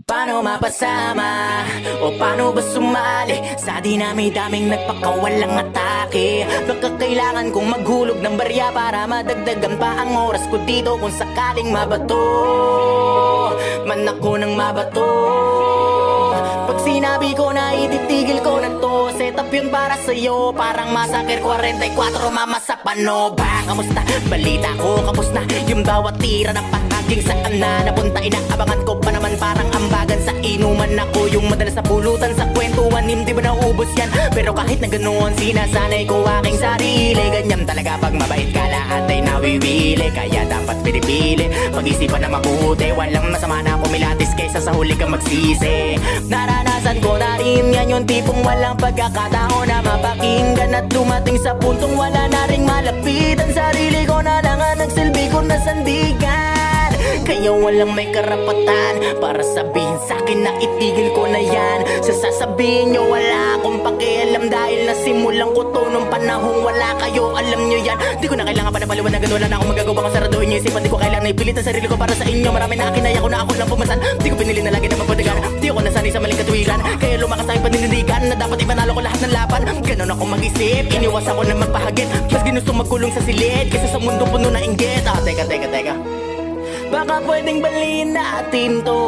Paano mapasama? O paano ba sumali sa dinami-daming nagpakawalang atake? Baka kailangan kong maghulog ng barya para madagdagan pa ang oras ko dito kung sakaling mabato man ako ng mabato. Pag sinabi ko na ititigil ko na to, setup yun para sa'yo, parang Massacre 44, mama sa pano. Ba, kamusta? Balita ko, kapos na yung bawat tira ng pahaging saan na napunta. Inaabangan ko pa naman parang ambagan sa inuman. Ako yung madalas na pulutan sa kwentuhan, hindi ba naubos yan? Pero kahit na ganoon, sinasanay ko aking sarili. Ganyan talaga pag mabait ka, lahat ay nawiwili. Kaya dapat pinipili, pag-isipan na mabuti. Walang masama na pumilatis kaysa sa huli kang magsisi. Naranasan ko na rin yan, yung tipong walang pagkakataon na mapakinggan at dumating sa puntong wala na ring malapitan. Sarili ko na lang ang nagsilbi ko na sandigan. Kaya walang may karapatan para sabihin sa'kin na itigil ko na yan. Sasabihin nyo wala akong pakialam dahil nasimulan ko to nung panahong wala kayo, alam nyo yan. Di ko na kailangan pa na paliwanagan, wala na akong magagawa kung saraduhin nyo isipan. Di ko kailangan na ipilit ang sarili ko para sa inyo. Marami na kinaya ko na ako lang pumasan. Di ko pinili na lagi na magpadagan. Di ako nasanay sa maling katuwiran, kaya lumakas na yung paninindigan na dapat ipanalo ko lahat ng laban. Ganon ako mag-isip, iniwas ako na magpahagit. Mas ginusto magkulong sa silid kaysa sa mundo puno na inggit. Teka baka pwedeng baliin natin to.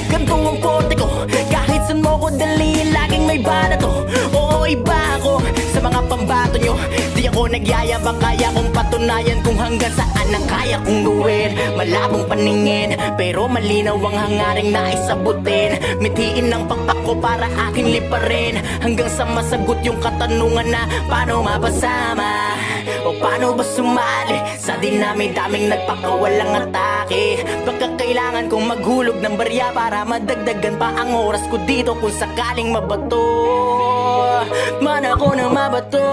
Ganto ang forte ko, kahit saan mo ko dalhin, laging may bala to. Oo, iba ako sa mga pambato nyo. Di ako nagyayabang, kaya kong patunayan kung hanggang saan ang kaya kong gawin. Malabong paningin, pero malinaw ang hangaring naisabutin. Mithiin ang pakpak ko para akin liparin, hanggang sa masagot yung katanungan na paano mapasama? O paano ba sumali sa dinami-daming nagpakawalang atake? Baka kailangan kong maghulog ng barya para madagdagan pa ang oras ko dito kung sakaling mabato man ako na mabato.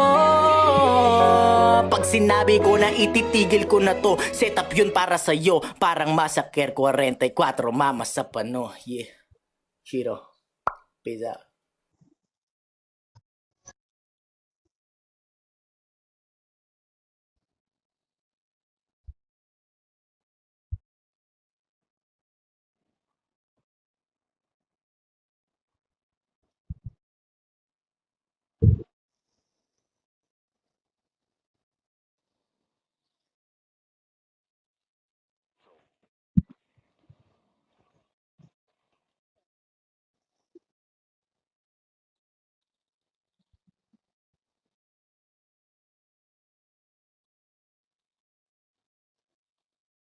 Pag sinabi ko na ititigil ko na to, setup yun para sa'yo, parang Massacre 44, mama sa pano. Yeah, Shiro, peace out.